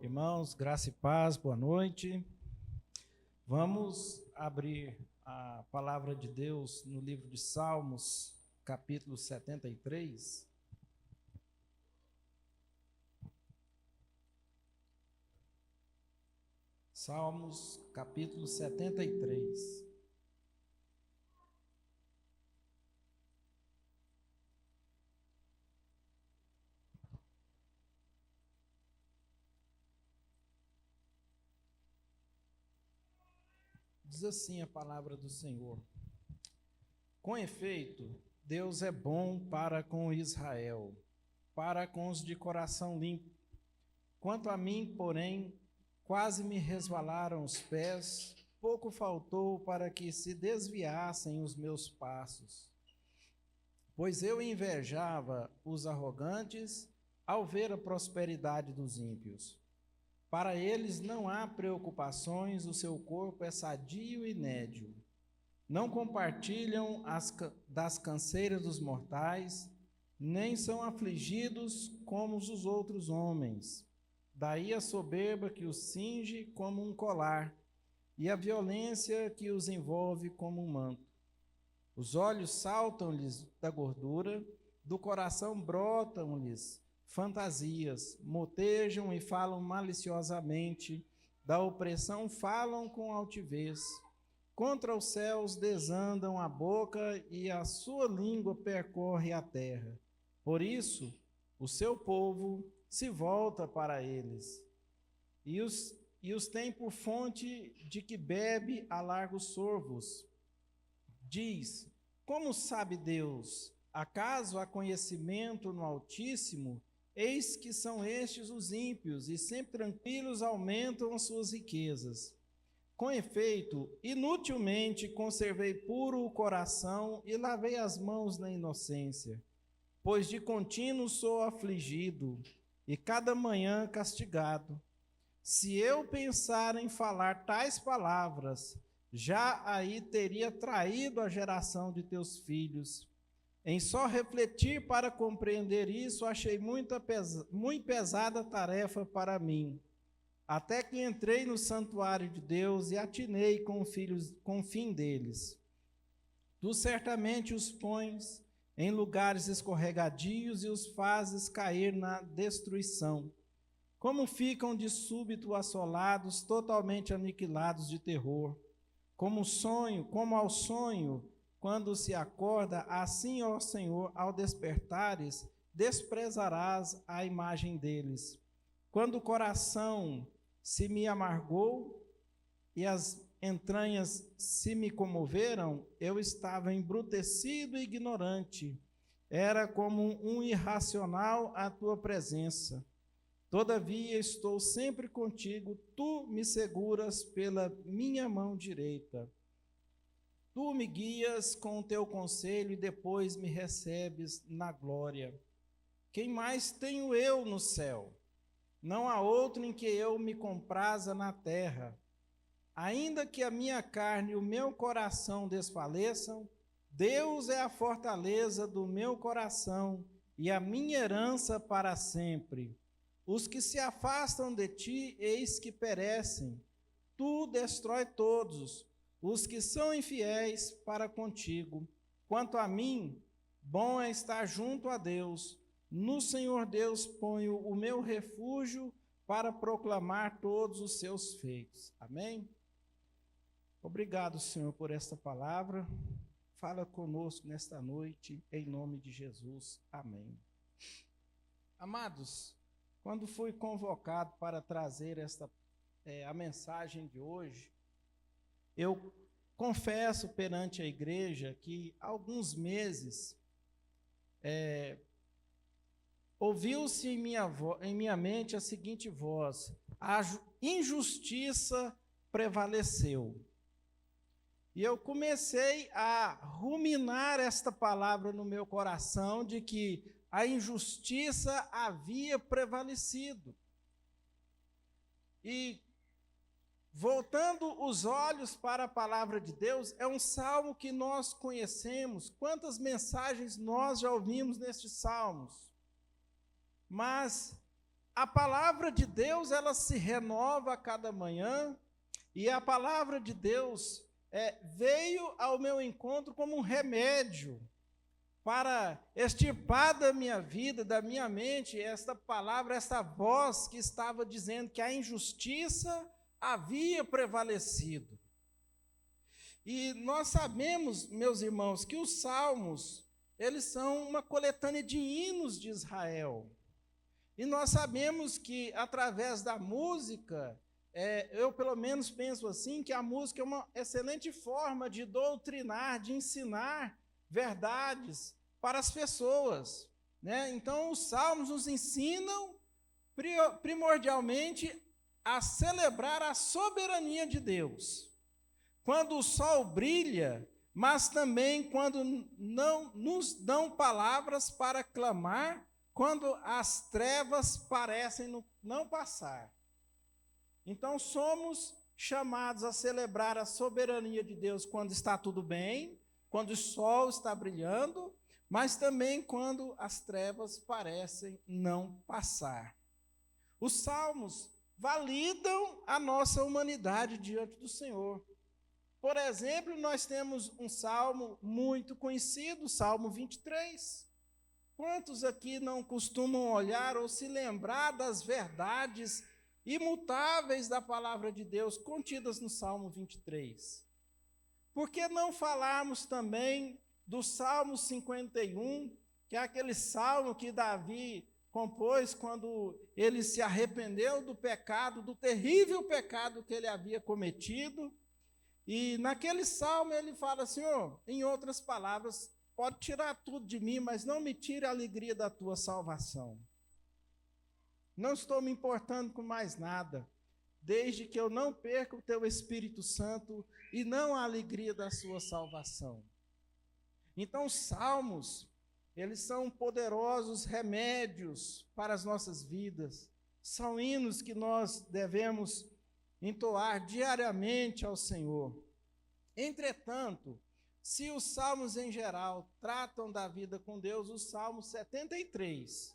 Irmãos, graça e paz, boa noite. Vamos abrir a palavra de Deus no livro de Salmos, capítulo 73. Salmos, capítulo 73. Diz assim a palavra do Senhor: Com efeito, Deus é bom para com Israel, para com os de coração limpo. Quanto a mim, porém, quase me resvalaram os pés, pouco faltou para que se desviassem os meus passos. Pois eu invejava os arrogantes ao ver a prosperidade dos ímpios. Para eles não há preocupações, o seu corpo é sadio e nédio. Não compartilham das canseiras dos mortais, nem são afligidos como os outros homens. Daí a soberba que os cinge como um colar, e a violência que os envolve como um manto. Os olhos saltam-lhes da gordura, do coração brotam-lhes fantasias, motejam e falam maliciosamente, da opressão falam com altivez. Contra os céus desandam a boca e a sua língua percorre a terra. Por isso, o seu povo se volta para eles, e os tem por fonte de que bebe a largos sorvos. Diz: como sabe Deus? Acaso há conhecimento no Altíssimo? Eis que são estes os ímpios, e sempre tranquilos aumentam as suas riquezas. Com efeito, inutilmente conservei puro o coração e lavei as mãos na inocência, pois de contínuo sou afligido, e cada manhã castigado. Se eu pensar em falar tais palavras, já aí teria traído a geração de teus filhos. Em só refletir para compreender isso, achei muito pesada tarefa para mim. Até que entrei no santuário de Deus e atinei com o fim deles. Tu certamente os pões em lugares escorregadios e os fazes cair na destruição. Como ficam de súbito assolados, totalmente aniquilados de terror. Como ao sonho, quando se acorda, assim, ó Senhor, ao despertares, desprezarás a imagem deles. Quando o coração se me amargou e as entranhas se me comoveram, eu estava embrutecido e ignorante. Era como um irracional à tua presença. Todavia estou sempre contigo, tu me seguras pela minha mão direita. Tu me guias com o teu conselho e depois me recebes na glória. Quem mais tenho eu no céu? Não há outro em que eu me compraza na terra. Ainda que a minha carne e o meu coração desfaleçam, Deus é a fortaleza do meu coração e a minha herança para sempre. Os que se afastam de ti, eis que perecem. Tu destrói todos os que são infiéis para contigo. Quanto a mim, bom é estar junto a Deus. No Senhor Deus ponho o meu refúgio para proclamar todos os seus feitos. Amém? Obrigado, Senhor, por esta palavra. Fala conosco nesta noite, em nome de Jesus. Amém. Amados, quando fui convocado para trazer a mensagem de hoje, eu confesso perante a igreja que há alguns meses ouviu-se em minha mente a seguinte voz: a injustiça prevaleceu. E eu comecei a ruminar esta palavra no meu coração de que a injustiça havia prevalecido. E, voltando os olhos para a palavra de Deus, é um salmo que nós conhecemos. Quantas mensagens nós já ouvimos nestes salmos? Mas a palavra de Deus, ela se renova a cada manhã, e a palavra de Deus veio ao meu encontro como um remédio para extirpar da minha vida, da minha mente, esta palavra, esta voz que estava dizendo que a injustiça havia prevalecido. E nós sabemos, meus irmãos, que os salmos, eles são uma coletânea de hinos de Israel. E nós sabemos que, através da música, eu pelo menos penso assim, que a música é uma excelente forma de doutrinar, de ensinar verdades para as pessoas, né? Então, os salmos nos ensinam primordialmente a celebrar a soberania de Deus. Quando o sol brilha, mas também quando não nos dão palavras para clamar, quando as trevas parecem não passar. Então, somos chamados a celebrar a soberania de Deus quando está tudo bem, quando o sol está brilhando, mas também quando as trevas parecem não passar. Os salmos validam a nossa humanidade diante do Senhor. Por exemplo, nós temos um salmo muito conhecido, o Salmo 23. Quantos aqui não costumam olhar ou se lembrar das verdades imutáveis da palavra de Deus contidas no Salmo 23? Por que não falarmos também do Salmo 51, que é aquele salmo que Davi compôs quando ele se arrependeu do pecado, do terrível pecado que ele havia cometido? E naquele salmo ele fala, Senhor, em outras palavras, pode tirar tudo de mim, mas não me tire a alegria da tua salvação. Não estou me importando com mais nada, desde que eu não perca o teu Espírito Santo e não a alegria da sua salvação. Então, os salmos, eles são poderosos remédios para as nossas vidas. São hinos que nós devemos entoar diariamente ao Senhor. Entretanto, se os salmos em geral tratam da vida com Deus, o Salmo 73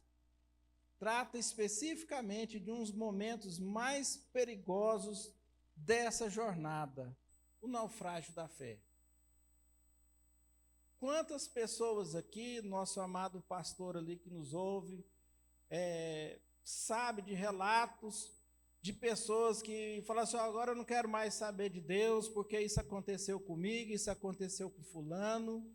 trata especificamente de uns momentos mais perigosos dessa jornada, o naufrágio da fé. Quantas pessoas aqui, nosso amado pastor ali que nos ouve, sabe de relatos de pessoas que falam assim, agora eu não quero mais saber de Deus, porque isso aconteceu comigo, isso aconteceu com fulano,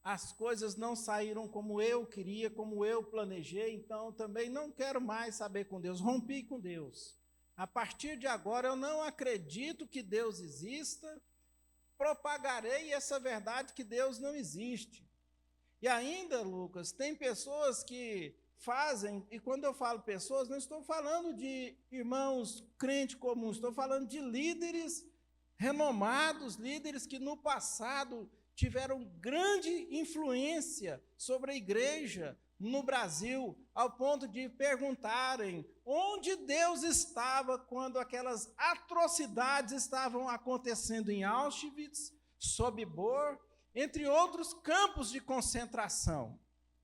as coisas não saíram como eu queria, como eu planejei, então também não quero mais saber com Deus, rompi com Deus. A partir de agora eu não acredito que Deus exista, propagarei essa verdade que Deus não existe. E ainda, Lucas, tem pessoas que fazem, e quando eu falo pessoas, não estou falando de irmãos crentes comuns, estou falando de líderes renomados, líderes que no passado tiveram grande influência sobre a igreja no Brasil, ao ponto de perguntarem onde Deus estava quando aquelas atrocidades estavam acontecendo em Auschwitz, Sobibor, entre outros campos de concentração.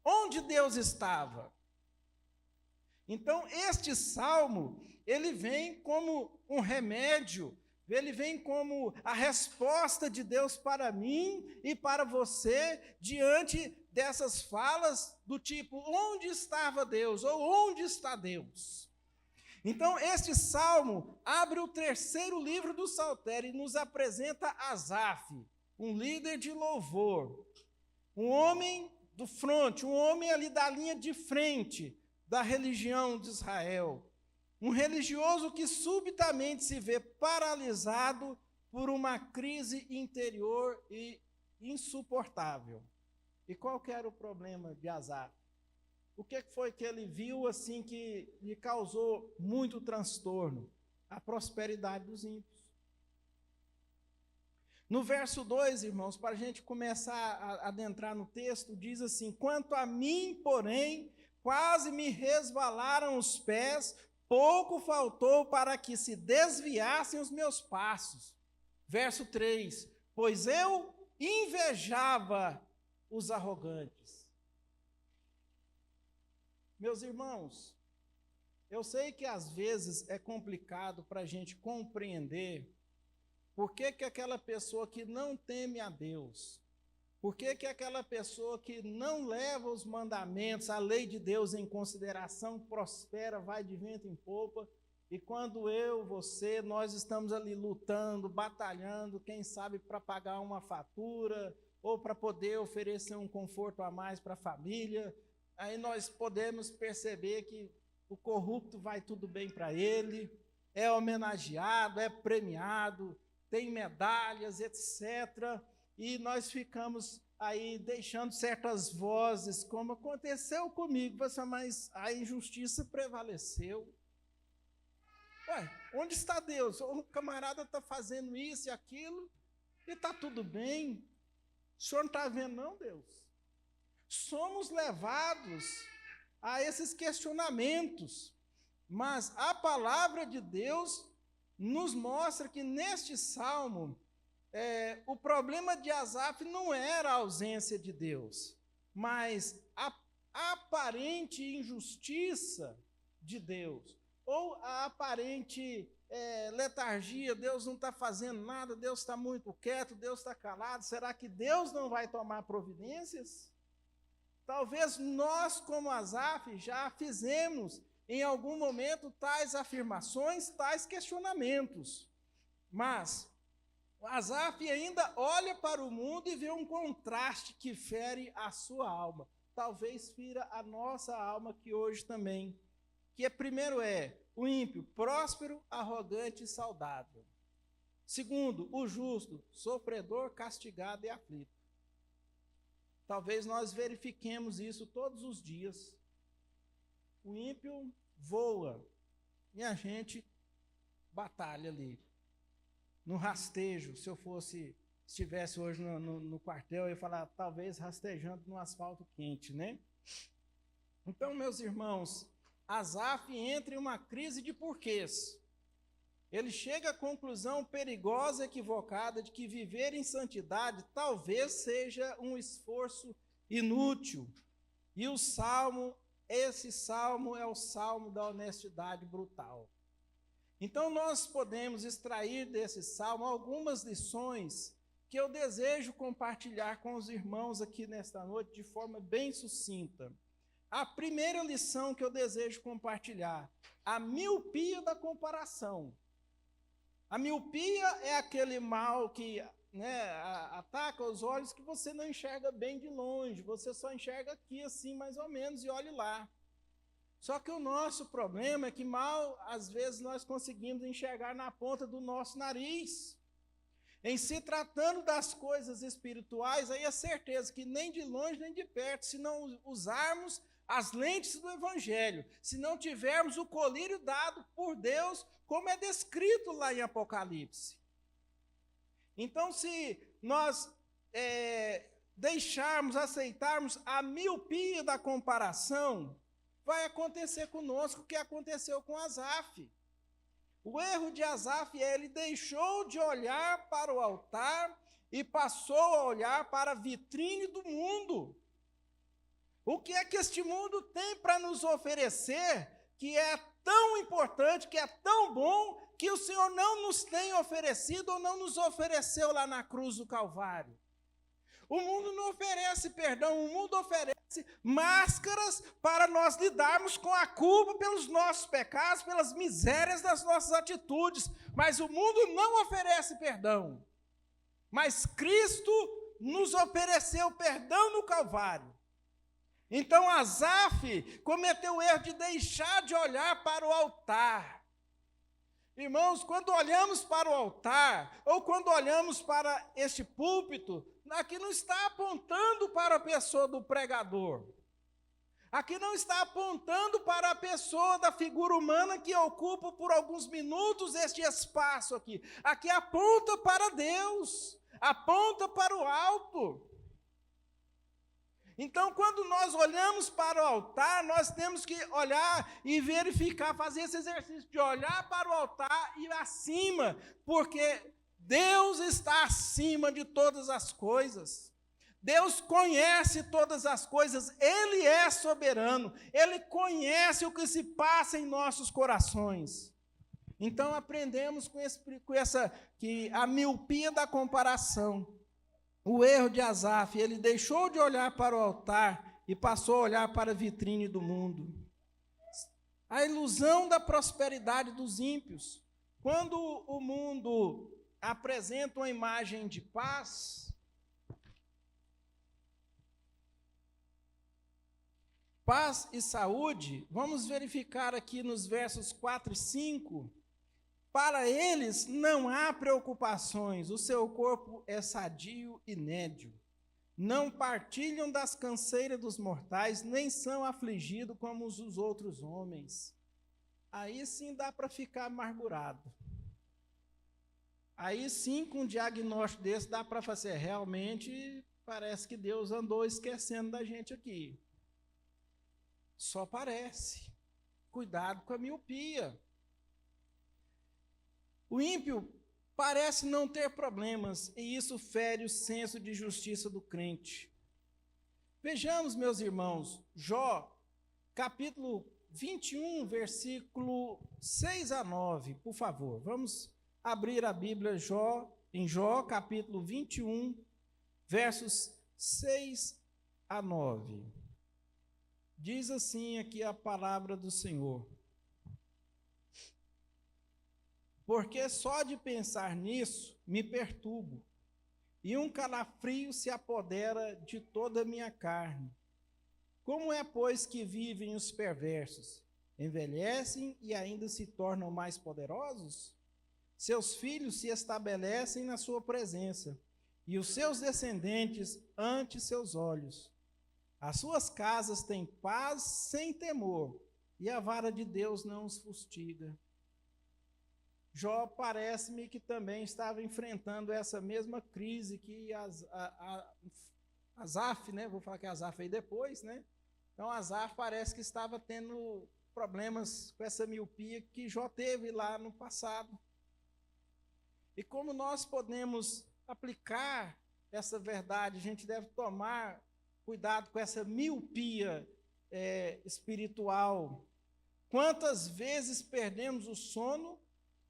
Onde Deus estava? Então, este salmo, ele vem como um remédio, ele vem como a resposta de Deus para mim e para você, diante dessas falas do tipo, onde estava Deus? Ou onde está Deus? Então, este salmo abre o terceiro livro do Saltério e nos apresenta Asaf, um líder de louvor, um homem do fronte, um homem ali da linha de frente da religião de Israel, um religioso que subitamente se vê paralisado por uma crise interior e insuportável. E qual que era o problema de Asaf? O que foi que ele viu assim que lhe causou muito transtorno? A prosperidade dos ímpios. No verso 2, irmãos, para a gente começar a adentrar no texto, diz assim, quanto a mim, porém, quase me resvalaram os pés, pouco faltou para que se desviassem os meus passos. Verso 3, pois eu invejava os arrogantes. Meus irmãos, Eu sei que às vezes é complicado para a gente compreender por que aquela pessoa que não teme a Deus, por que aquela pessoa que não leva os mandamentos, a lei de Deus em consideração, prospera, vai de vento em popa, e quando eu, você, nós estamos ali lutando, batalhando, quem sabe para pagar uma fatura, ou para poder oferecer um conforto a mais para a família, aí nós podemos perceber que o corrupto vai tudo bem para ele, é homenageado, é premiado, tem medalhas, etc., e nós ficamos aí deixando certas vozes, como aconteceu comigo, mas a injustiça prevaleceu. Ué, onde está Deus? O camarada está fazendo isso e aquilo, e está tudo bem. O senhor não está vendo, não, Deus? Somos levados a esses questionamentos, mas a palavra de Deus nos mostra que neste salmo, o problema de Asaf não era a ausência de Deus, mas a aparente injustiça de Deus, ou a aparente letargia, Deus não está fazendo nada, Deus está muito quieto, Deus está calado, será que Deus não vai tomar providências? Talvez nós, como Asaf, já fizemos em algum momento tais afirmações, tais questionamentos, mas Asaf ainda olha para o mundo e vê um contraste que fere a sua alma. Talvez fira a nossa alma que hoje também. Que primeiro o ímpio, próspero, arrogante e saudável. Segundo, o justo, sofredor, castigado e aflito. Talvez nós verifiquemos isso todos os dias. O ímpio voa e a gente batalha ali. No rastejo, se eu estivesse hoje no quartel, eu ia falar, talvez rastejando no asfalto quente, né? Então, meus irmãos, Asaf entra em uma crise de porquês. Ele chega à conclusão perigosa, equivocada, de que viver em santidade talvez seja um esforço inútil. E esse salmo é o salmo da honestidade brutal. Então, nós podemos extrair desse salmo algumas lições que eu desejo compartilhar com os irmãos aqui nesta noite de forma bem sucinta. A primeira lição que eu desejo compartilhar, a miopia da comparação. A miopia é aquele mal que ataca os olhos que você não enxerga bem de longe, você só enxerga aqui assim mais ou menos e olhe lá. Só que o nosso problema é que mal, às vezes, nós conseguimos enxergar na ponta do nosso nariz. Em se tratando das coisas espirituais, aí é certeza que nem de longe nem de perto, se não usarmos as lentes do Evangelho, se não tivermos o colírio dado por Deus, como é descrito lá em Apocalipse. Então, se nós aceitarmos a miopia da comparação, vai acontecer conosco o que aconteceu com Asaf. O erro de Asaf ele deixou de olhar para o altar e passou a olhar para a vitrine do mundo. O que é que este mundo tem para nos oferecer, que é tão importante, que é tão bom, que o Senhor não nos tem oferecido ou não nos ofereceu lá na cruz do Calvário? O mundo não oferece perdão, o mundo oferece máscaras para nós lidarmos com a culpa pelos nossos pecados, pelas misérias das nossas atitudes. Mas o mundo não oferece perdão. Mas Cristo nos ofereceu perdão no Calvário. Então Asaf cometeu o erro de deixar de olhar para o altar. Irmãos, quando olhamos para o altar, ou quando olhamos para este púlpito, aqui não está apontando para a pessoa do pregador. Aqui não está apontando para a pessoa da figura humana que ocupa por alguns minutos este espaço aqui. Aqui aponta para Deus, aponta para o alto. Então, quando nós olhamos para o altar, nós temos que olhar e verificar, fazer esse exercício de olhar para o altar e acima, porque Deus está acima de todas as coisas. Deus conhece todas as coisas, Ele é soberano, Ele conhece o que se passa em nossos corações. Então aprendemos que a miopia da comparação, o erro de Asaf, ele deixou de olhar para o altar e passou a olhar para a vitrine do mundo. A ilusão da prosperidade dos ímpios. Quando o mundo apresenta uma imagem de paz, paz e saúde, vamos verificar aqui nos versos 4 e 5, para eles não há preocupações, o seu corpo é sadio e nédio. Não partilham das canseiras dos mortais, nem são afligidos como os outros homens. Aí sim dá para ficar amargurado. Aí sim, com um diagnóstico desse, dá para fazer, realmente, parece que Deus andou esquecendo da gente aqui. Só parece. Cuidado com a miopia. O ímpio parece não ter problemas, e isso fere o senso de justiça do crente. Vejamos, meus irmãos, Jó, capítulo 21, versículo 6 a 9, por favor. Vamos abrir a Bíblia em Jó, capítulo 21, versos 6 a 9. Diz assim aqui a palavra do Senhor. Porque só de pensar nisso me perturbo, e um calafrio se apodera de toda a minha carne. Como é, pois, que vivem os perversos? Envelhecem e ainda se tornam mais poderosos? Seus filhos se estabelecem na sua presença, e os seus descendentes ante seus olhos. As suas casas têm paz sem temor, e a vara de Deus não os fustiga. Jó parece-me que também estava enfrentando essa mesma crise que Asaf, né? Vou falar que Asaf aí depois, né? Então Asaf parece que estava tendo problemas com essa miopia que Jó teve lá no passado. E como nós podemos aplicar essa verdade, a gente deve tomar cuidado com essa miopia espiritual. Quantas vezes perdemos o sono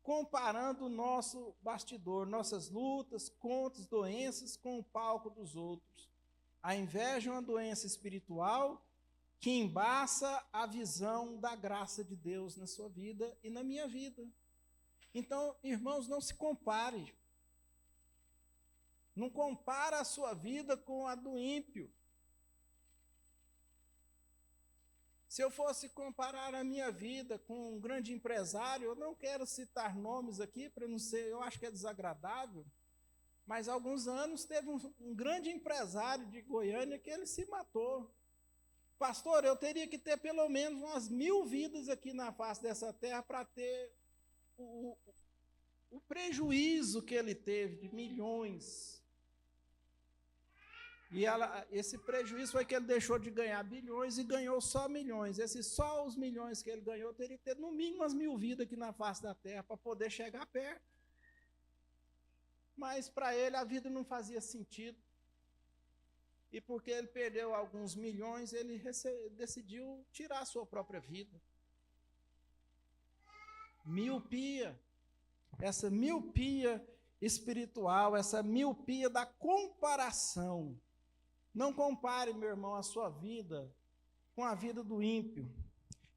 comparando o nosso bastidor, nossas lutas, contas, doenças com o palco dos outros. A inveja é uma doença espiritual que embaça a visão da graça de Deus na sua vida e na minha vida. Então, irmãos, não se compare. Não compara a sua vida com a do ímpio. Se eu fosse comparar a minha vida com um grande empresário, eu não quero citar nomes aqui, para não ser, eu acho que é desagradável, mas há alguns anos teve um grande empresário de Goiânia que ele se matou. Pastor, eu teria que ter pelo menos umas 1000 vidas aqui na face dessa terra para ter o prejuízo que ele teve de milhões. E esse prejuízo foi que ele deixou de ganhar bilhões e ganhou só milhões. Só os milhões que ele ganhou, teria que ter no mínimo umas 1000 vidas aqui na face da terra para poder chegar perto. Mas para ele a vida não fazia sentido. E porque ele perdeu alguns milhões, ele decidiu tirar a sua própria vida. Miopia. Essa miopia espiritual, essa miopia da comparação. Não compare, meu irmão, a sua vida com a vida do ímpio.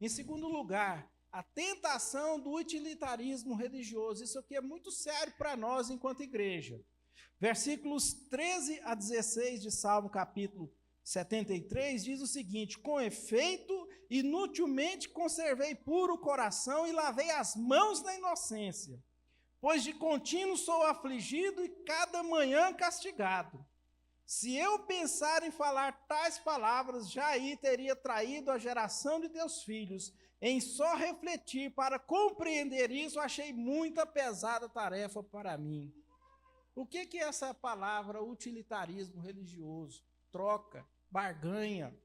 Em segundo lugar, a tentação do utilitarismo religioso. Isso aqui é muito sério para nós enquanto igreja. Versículos 13 a 16 de Salmo capítulo 73 diz o seguinte: com efeito, inutilmente conservei puro o coração e lavei as mãos na inocência, pois de contínuo sou afligido e cada manhã castigado. Se eu pensar em falar tais palavras, já aí teria traído a geração de teus filhos. Em só refletir para compreender isso, achei muita pesada tarefa para mim. O que é essa palavra utilitarismo religioso? Troca, barganha.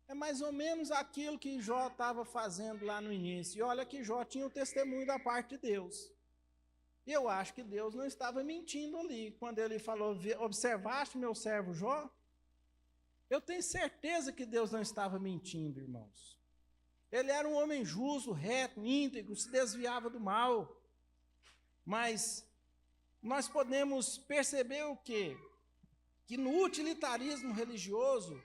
É mais ou menos aquilo que Jó estava fazendo lá no início. E olha que Jó tinha o testemunho da parte de Deus. Eu acho que Deus não estava mentindo ali, quando ele falou, observaste meu servo Jó? Eu tenho certeza que Deus não estava mentindo, irmãos. Ele era um homem justo, reto, íntegro, se desviava do mal. Mas nós podemos perceber o quê? Que no utilitarismo religioso,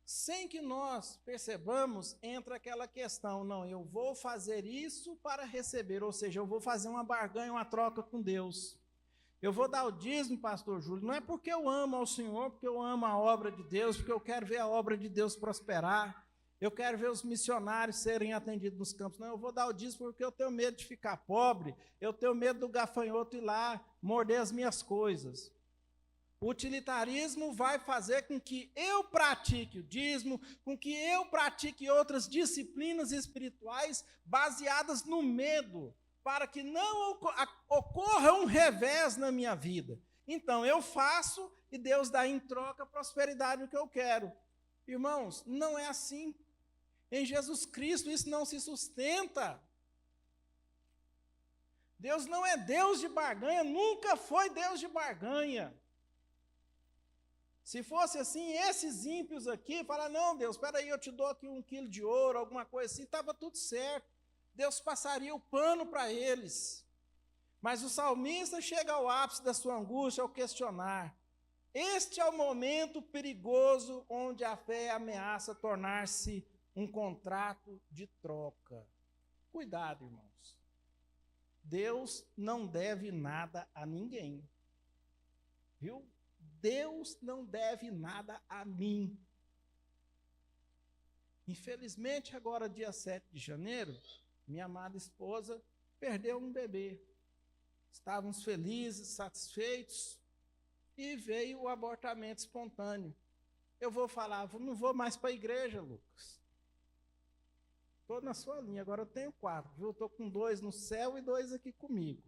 sem que nós percebamos, entra aquela questão, não, eu vou fazer isso para receber, ou seja, eu vou fazer uma barganha, uma troca com Deus. Eu vou dar o dízimo, pastor Júlio, não é porque eu amo ao Senhor, porque eu amo a obra de Deus, porque eu quero ver a obra de Deus prosperar, eu quero ver os missionários serem atendidos nos campos. Não, eu vou dar o dízimo porque eu tenho medo de ficar pobre, eu tenho medo do gafanhoto ir lá morder as minhas coisas. O utilitarismo vai fazer com que eu pratique o dízimo, com que eu pratique outras disciplinas espirituais baseadas no medo, para que não ocorra um revés na minha vida. Então, eu faço e Deus dá em troca a prosperidade que eu quero. Irmãos, não é assim. Em Jesus Cristo isso não se sustenta. Deus não é Deus de barganha, nunca foi Deus de barganha. Se fosse assim, esses ímpios aqui, falam, não, Deus, espera aí, eu te dou aqui 1 quilo de ouro, alguma coisa assim, estava tudo certo. Deus passaria o pano para eles. Mas o salmista chega ao ápice da sua angústia ao questionar. Este é o momento perigoso onde a fé ameaça tornar-se um contrato de troca. Cuidado, irmãos. Deus não deve nada a ninguém. Viu? Deus não deve nada a mim. Infelizmente, agora, dia 7 de janeiro, minha amada esposa perdeu um bebê. Estávamos felizes, satisfeitos, e veio o abortamento espontâneo. Eu vou falar, não vou mais para a igreja, Lucas. Estou na sua linha, agora eu tenho 4, viu? Estou com 2 no céu e 2 aqui comigo.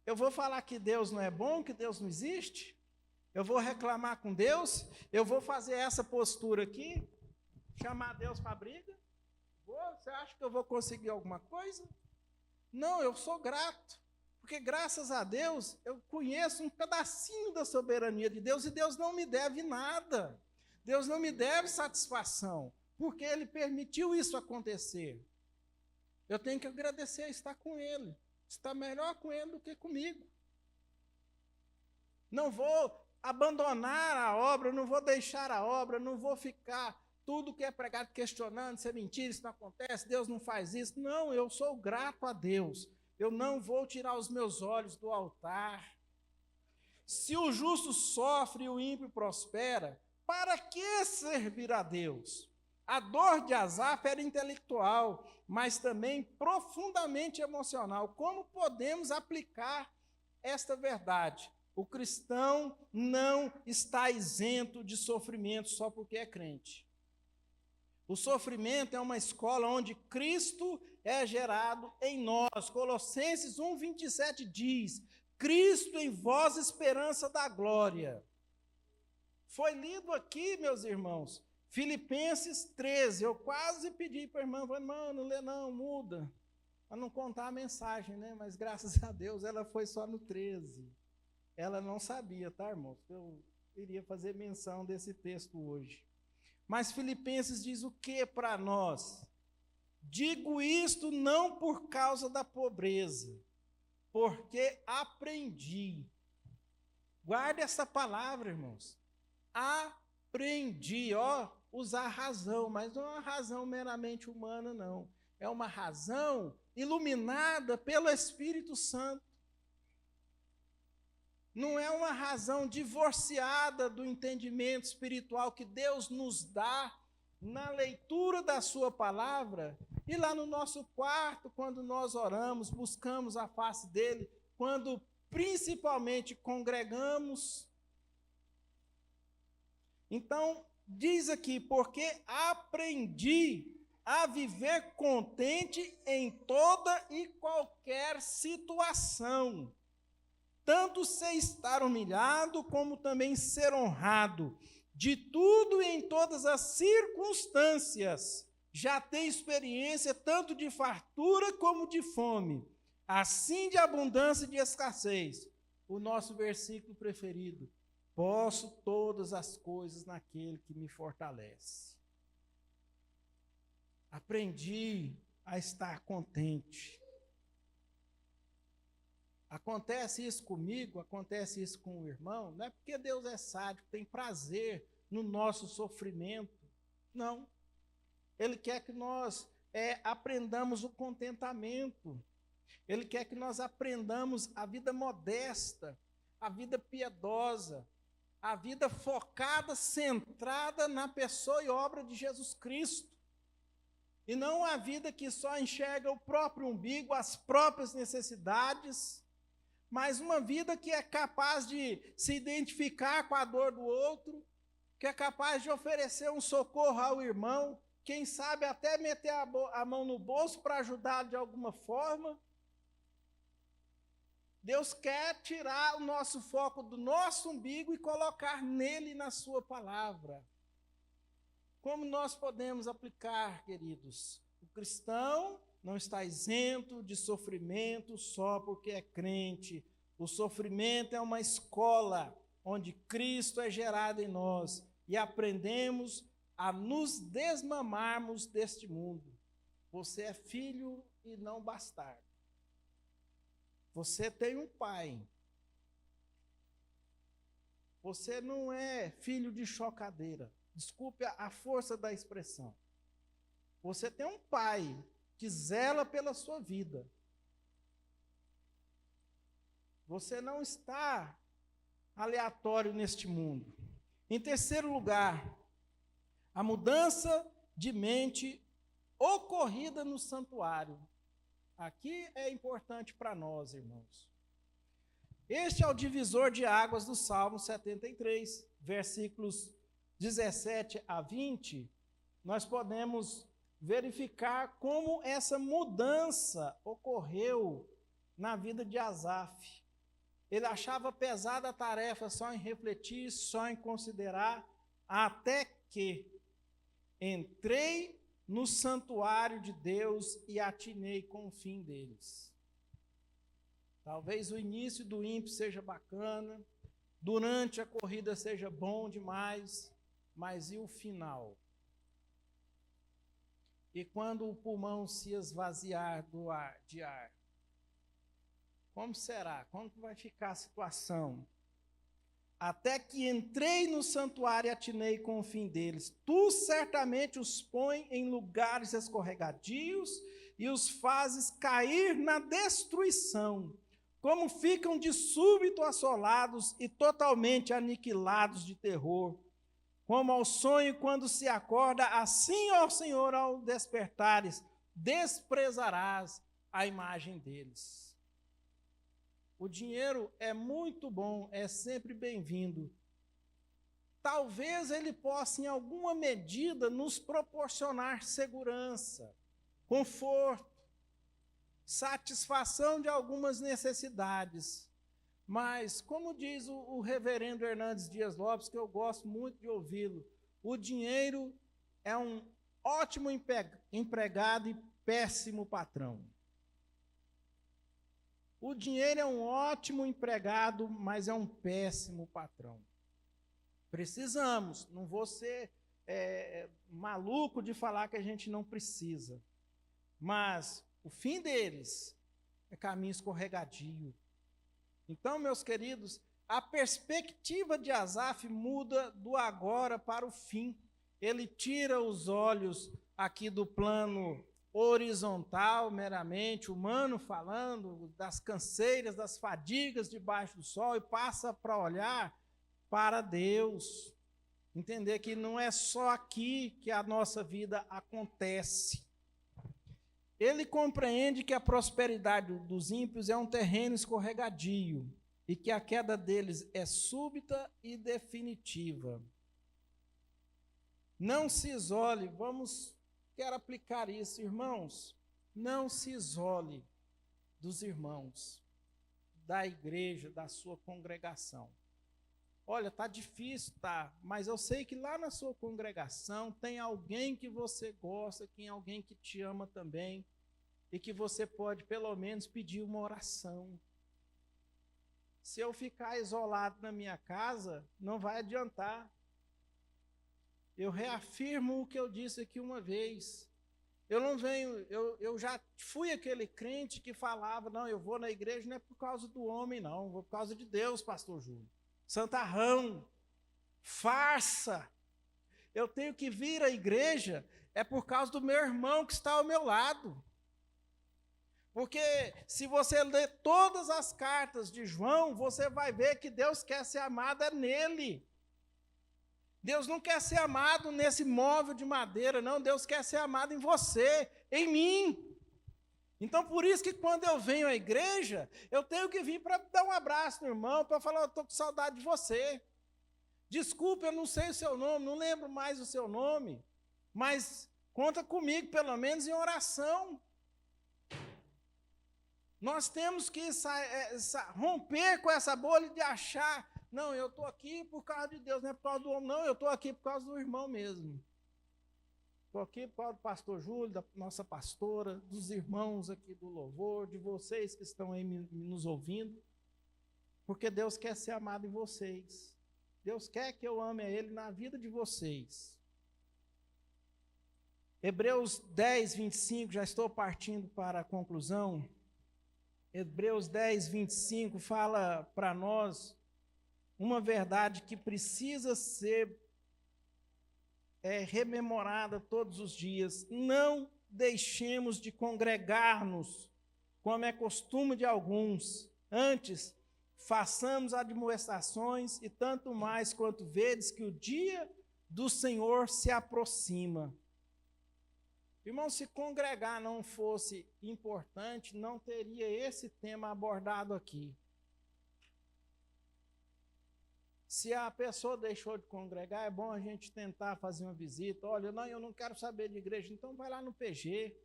Eu vou falar que Deus não é bom, que Deus não existe? Eu vou reclamar com Deus? Eu vou fazer essa postura aqui? Chamar Deus para a briga? Você acha que eu vou conseguir alguma coisa? Não, eu sou grato. Porque graças a Deus, eu conheço um pedacinho da soberania de Deus e Deus não me deve nada. Deus não me deve satisfação, porque Ele permitiu isso acontecer. Eu tenho que agradecer a estar com Ele. Está melhor com Ele do que comigo. Não vou abandonar a obra, não vou deixar a obra, não vou ficar tudo que é pregado questionando, se é mentira, isso não acontece, Deus não faz isso. Não, eu sou grato a Deus. Eu não vou tirar os meus olhos do altar. Se o justo sofre e o ímpio prospera, para que servir a Deus? A dor de Asaf era intelectual, mas também profundamente emocional. Como podemos aplicar esta verdade? O cristão não está isento de sofrimento só porque é crente. O sofrimento é uma escola onde Cristo é gerado em nós. Colossenses 1:27 diz, Cristo em vós, esperança da glória. Foi lido aqui, meus irmãos, Filipenses 13. Eu quase pedi para a irmã, não lê não, muda, para não contar a mensagem, né? Mas graças a Deus ela foi só no 13. Ela não sabia, tá, irmãos? Eu iria fazer menção desse texto hoje. Mas Filipenses diz o que para nós? Digo isto não por causa da pobreza, porque aprendi. Guarde essa palavra, irmãos. Aprendi, usar razão, mas não é uma razão meramente humana, não. É uma razão iluminada pelo Espírito Santo. Não é uma razão divorciada do entendimento espiritual que Deus nos dá na leitura da sua palavra e lá no nosso quarto, quando nós oramos, buscamos a face dele, quando principalmente congregamos. Então, diz aqui, porque aprendi a viver contente em toda e qualquer situação. Tanto sei estar humilhado, como também ser honrado. De tudo e em todas as circunstâncias, já tenho experiência tanto de fartura como de fome, assim de abundância e de escassez. O nosso versículo preferido: posso todas as coisas naquele que me fortalece. Aprendi a estar contente. Acontece isso comigo, acontece isso com o irmão, não é porque Deus é sádico, tem prazer no nosso sofrimento. Não. Ele quer que nós aprendamos o contentamento. Ele quer que nós aprendamos a vida modesta, a vida piedosa, a vida focada, centrada na pessoa e obra de Jesus Cristo. E não a vida que só enxerga o próprio umbigo, as próprias necessidades, mas uma vida que é capaz de se identificar com a dor do outro, que é capaz de oferecer um socorro ao irmão, quem sabe até meter a mão no bolso para ajudar de alguma forma. Deus quer tirar o nosso foco do nosso umbigo e colocar nele, na sua palavra. Como nós podemos aplicar, queridos? O cristão não está isento de sofrimento só porque é crente. O sofrimento é uma escola onde Cristo é gerado em nós e aprendemos a nos desmamarmos deste mundo. Você é filho e não bastardo. Você tem um pai. Você não é filho de chocadeira. Desculpe a força da expressão. Você tem um pai que zela pela sua vida. Você não está aleatório neste mundo. Em terceiro lugar, a mudança de mente ocorrida no santuário. Aqui é importante para nós, irmãos. Este é o divisor de águas do Salmo 73, versículos 17 a 20, nós podemos verificar como essa mudança ocorreu na vida de Asaf. Ele achava pesada a tarefa só em refletir, só em considerar, até que entrei no santuário de Deus e atinei com o fim deles. Talvez o início do ímpio seja bacana, durante a corrida seja bom demais, mas e o final? E quando o pulmão se esvaziar de ar? Como será? Como vai ficar a situação? Até que entrei no santuário e atinei com o fim deles. Tu certamente os põe em lugares escorregadios e os fazes cair na destruição. Como ficam de súbito assolados e totalmente aniquilados de terror. Como ao sonho quando se acorda, assim, ó Senhor, ao despertares, desprezarás a imagem deles. O dinheiro é muito bom, é sempre bem-vindo. Talvez ele possa, em alguma medida, nos proporcionar segurança, conforto, satisfação de algumas necessidades. Mas, como diz o reverendo Hernandes Dias Lopes, que eu gosto muito de ouvi-lo, o dinheiro é um ótimo empregado e péssimo patrão. O dinheiro é um ótimo empregado, mas é um péssimo patrão. Precisamos, não vou ser maluco de falar que a gente não precisa, mas o fim deles é caminho escorregadio. Então, meus queridos, a perspectiva de Asaf muda do agora para o fim. Ele tira os olhos aqui do plano horizontal, meramente humano, falando das canseiras, das fadigas debaixo do sol, e passa para olhar para Deus. Entender que não é só aqui que a nossa vida acontece. Ele compreende que a prosperidade dos ímpios é um terreno escorregadio e que a queda deles é súbita e definitiva. Não se isole, quero aplicar isso, irmãos, não se isole dos irmãos, da igreja, da sua congregação. Olha, está difícil, tá, mas eu sei que lá na sua congregação tem alguém que você gosta, tem alguém que te ama também. e que você pode, pelo menos, pedir uma oração. Se eu ficar isolado na minha casa, não vai adiantar. Eu reafirmo o que eu disse aqui uma vez. Eu já fui aquele crente que falava, não, eu vou na igreja não é por causa do homem, não, vou por causa de Deus, pastor Júlio. Santarrão, farsa. Eu tenho que vir à igreja, é por causa do meu irmão que está ao meu lado. Porque se você ler todas as cartas de João, você vai ver que Deus quer ser amado é nele. Deus não quer ser amado nesse móvel de madeira, não. Deus quer ser amado em você, em mim. Então, por isso que quando eu venho à igreja, eu tenho que vir para dar um abraço no irmão, para falar, eu estou com saudade de você. Desculpa, eu não sei o seu nome, não lembro mais o seu nome, mas conta comigo, pelo menos em oração. Nós temos que romper com essa bolha de achar, não, eu estou aqui por causa de Deus, não é por causa do homem, não, eu estou aqui por causa do irmão mesmo. Estou aqui por causa do pastor Júlio, da nossa pastora, dos irmãos aqui do louvor, de vocês que estão aí nos ouvindo, porque Deus quer ser amado em vocês. Deus quer que eu ame a Ele na vida de vocês. Hebreus 10, 25, já estou partindo para a conclusão. Hebreus 10, 25 fala para nós uma verdade que precisa ser rememorada todos os dias. Não deixemos de congregar-nos, como é costume de alguns. Antes, façamos admoestações, e tanto mais quanto vedes que o dia do Senhor se aproxima. Irmão, se congregar não fosse importante, não teria esse tema abordado aqui. Se a pessoa deixou de congregar, é bom a gente tentar fazer uma visita. Olha, não, eu não quero saber de igreja, então vai lá no PG.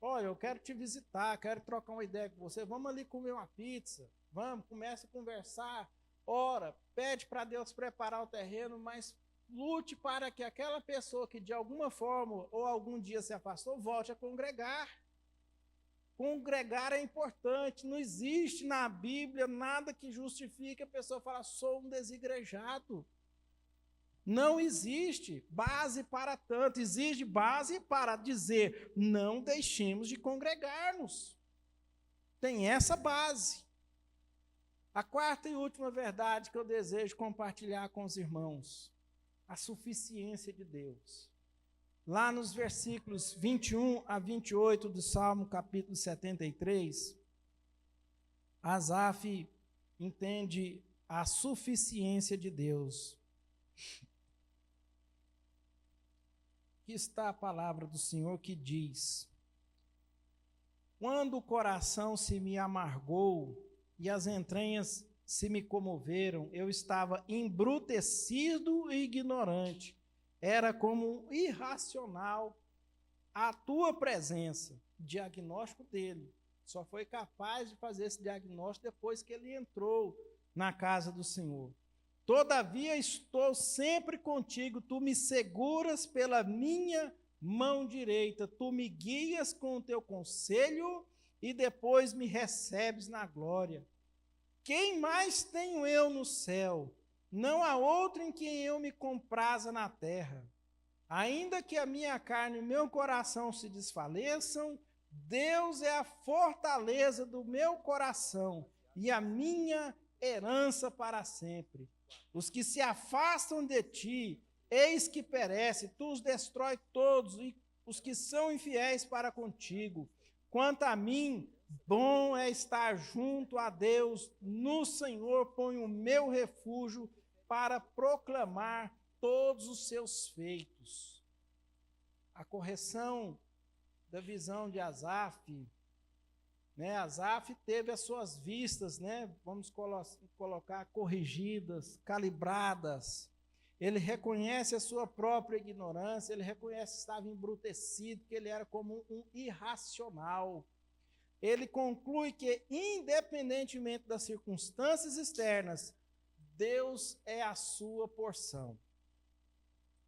Olha, eu quero te visitar, quero trocar uma ideia com você. Vamos ali comer uma pizza. Vamos, começa a conversar. Ora, pede para Deus preparar o terreno, mas lute para que aquela pessoa que de alguma forma ou algum dia se afastou, volte a congregar. Congregar é importante, não existe na Bíblia nada que justifique a pessoa falar, sou um desigrejado. Não existe base para tanto, existe base para dizer, não deixemos de congregar-nos. Tem essa base. A quarta e última verdade que eu desejo compartilhar com os irmãos, a suficiência de Deus. Lá nos versículos 21 a 28 do Salmo capítulo 73, Asaf entende a suficiência de Deus. Aqui está a palavra do Senhor que diz: quando o coração se me amargou e as entranhas se me comoveram, eu estava embrutecido e ignorante. Era como irracional a tua presença. Diagnóstico dele. Só foi capaz de fazer esse diagnóstico depois que ele entrou na casa do Senhor. Todavia estou sempre contigo, tu me seguras pela minha mão direita, tu me guias com o teu conselho e depois me recebes na glória. Quem mais tenho eu no céu? Não há outro em quem eu me compraza na terra. Ainda que a minha carne e meu coração se desfaleçam, Deus é a fortaleza do meu coração e a minha herança para sempre. Os que se afastam de ti, eis que perecem, tu os destrói todos, e os que são infiéis para contigo. Quanto a mim, bom é estar junto a Deus, no Senhor ponho o meu refúgio para proclamar todos os seus feitos. A correção da visão de Asaf, Asaf teve as suas vistas, vamos colocar corrigidas, calibradas. Ele reconhece a sua própria ignorância, ele reconhece que estava embrutecido, que ele era como um irracional. Ele conclui que, independentemente das circunstâncias externas, Deus é a sua porção.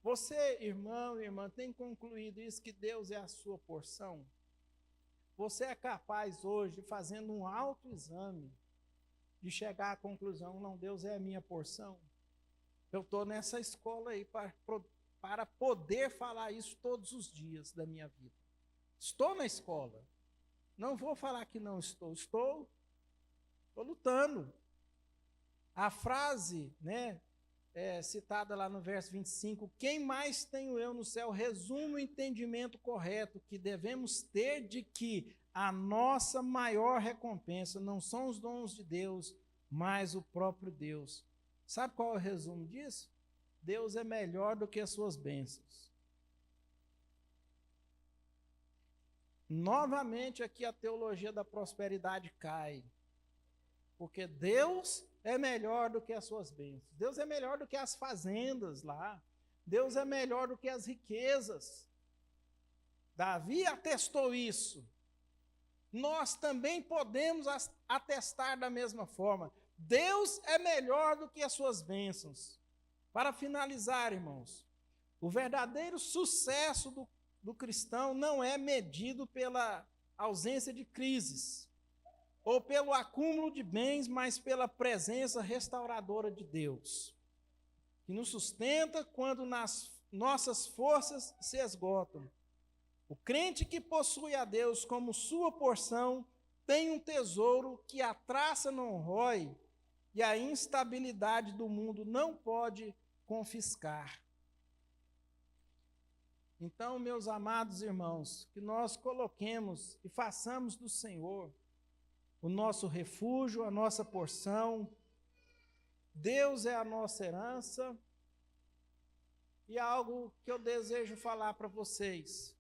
Você, irmão e irmã, tem concluído isso, que Deus é a sua porção? você é capaz hoje, fazendo um autoexame, de chegar à conclusão, não, Deus é a minha porção. Eu estou nessa escola aí para poder falar isso todos os dias da minha vida. Estou na escola. Não vou falar que não estou. Estou lutando. A frase, citada lá no verso 25, quem mais tenho eu no céu, resume o entendimento correto que devemos ter de que a nossa maior recompensa não são os dons de Deus, mas o próprio Deus. Sabe qual é o resumo disso? Deus é melhor do que as suas bênçãos. Novamente aqui a teologia da prosperidade cai. Porque Deus é melhor do que as suas bênçãos. Deus é melhor do que as fazendas lá. Deus é melhor do que as riquezas. Davi atestou isso. Nós também podemos atestar da mesma forma. Deus é melhor do que as suas bênçãos. Para finalizar, irmãos, o verdadeiro sucesso do cristão não é medido pela ausência de crises ou pelo acúmulo de bens, mas pela presença restauradora de Deus, que nos sustenta quando nossas forças se esgotam. O crente que possui a Deus como sua porção tem um tesouro que a traça não rói e a instabilidade do mundo não pode confiscar. Então, meus amados irmãos, que nós coloquemos e façamos do Senhor o nosso refúgio, a nossa porção. Deus é a nossa herança. E algo que eu desejo falar para vocês.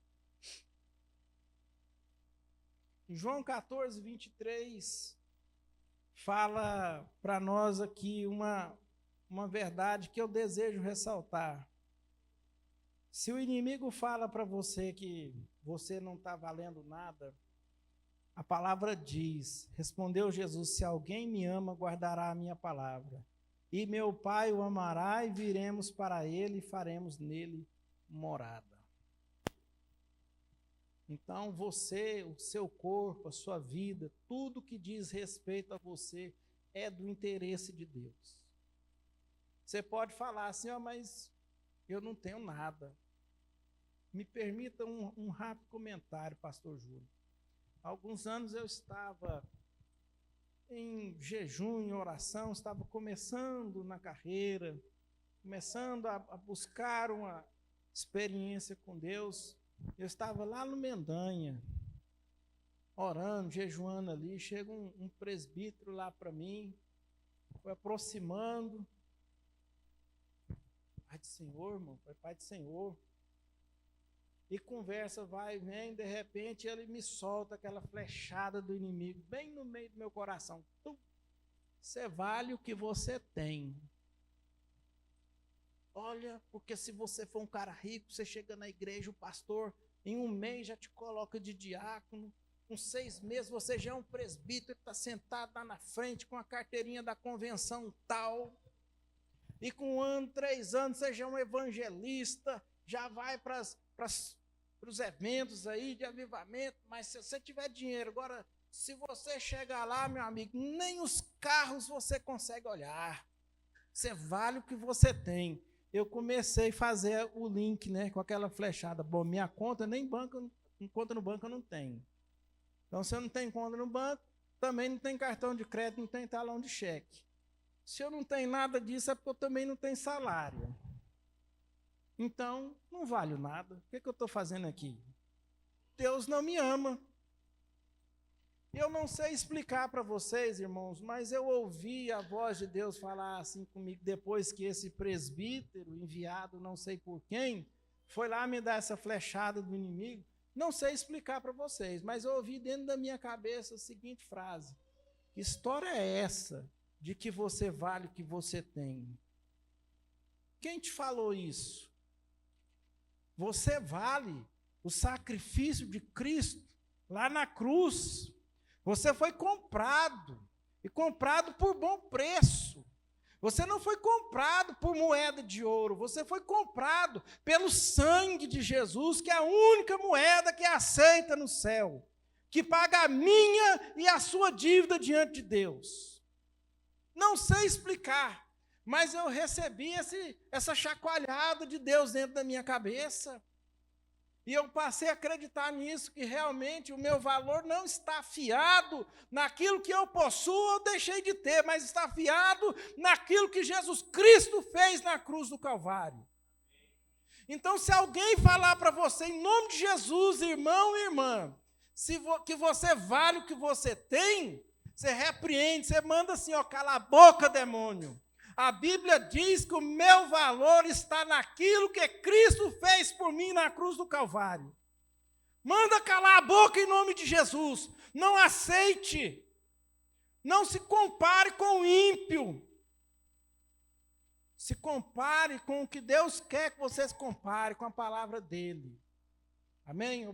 Em João 14, 23, fala para nós aqui uma verdade que eu desejo ressaltar. Se o inimigo fala para você que você não está valendo nada, a palavra diz, respondeu Jesus, se alguém me ama, guardará a minha palavra. E meu Pai o amará e viremos para ele e faremos nele morada. Então você, o seu corpo, a sua vida, tudo que diz respeito a você é do interesse de Deus. Você pode falar assim, mas eu não tenho nada. Me permita um rápido comentário, pastor Júlio. Há alguns anos eu estava em jejum, em oração, estava começando na carreira, começando a buscar uma experiência com Deus. Eu estava lá no Mendanha, orando, jejuando ali, chega um presbítero lá para mim, foi aproximando. Pai do Senhor, irmão, Pai do Senhor. E conversa vai e vem, de repente ele me solta aquela flechada do inimigo, bem no meio do meu coração. Você vale o que você tem. Olha, porque se você for um cara rico, você chega na igreja, o pastor, em um mês já te coloca de diácono, com 6 meses você já é um presbítero, está sentado lá na frente com a carteirinha da convenção tal, e com 1 ano, 3 anos, você já é um evangelista, já vai para os eventos aí de avivamento, mas se você tiver dinheiro, agora, se você chegar lá, meu amigo, nem os carros você consegue olhar, você vale o que você tem. Eu comecei a fazer o link, com aquela flechada, bom, minha conta nem conta no banco eu não tenho, então se eu não tenho conta no banco, também não tem cartão de crédito, não tem talão de cheque, se eu não tenho nada disso é porque eu também não tenho salário. Então, não vale nada. O que eu estou fazendo aqui? Deus não me ama. Eu não sei explicar para vocês, irmãos, mas eu ouvi a voz de Deus falar assim comigo, depois que esse presbítero, enviado não sei por quem, foi lá me dar essa flechada do inimigo. Não sei explicar para vocês, mas eu ouvi dentro da minha cabeça a seguinte frase: que história é essa de que você vale o que você tem? Quem te falou isso? Você vale o sacrifício de Cristo lá na cruz. Você foi comprado, e comprado por bom preço. Você não foi comprado por moeda de ouro, você foi comprado pelo sangue de Jesus, que é a única moeda que é aceita no céu. que paga a minha e a sua dívida diante de Deus. Não sei explicar, mas eu recebi essa chacoalhada de Deus dentro da minha cabeça. E eu passei a acreditar nisso, que realmente o meu valor não está fiado naquilo que eu possuo ou deixei de ter, mas está fiado naquilo que Jesus Cristo fez na cruz do Calvário. Então, se alguém falar para você, em nome de Jesus, irmão e irmã, que você vale o que você tem, você repreende, você manda assim, ó, cala a boca, demônio. A Bíblia diz que o meu valor está naquilo que Cristo fez por mim na cruz do Calvário. Manda calar a boca em nome de Jesus. Não aceite. Não se compare com o ímpio. Se compare com o que Deus quer que você se compare, com a palavra dele. Amém?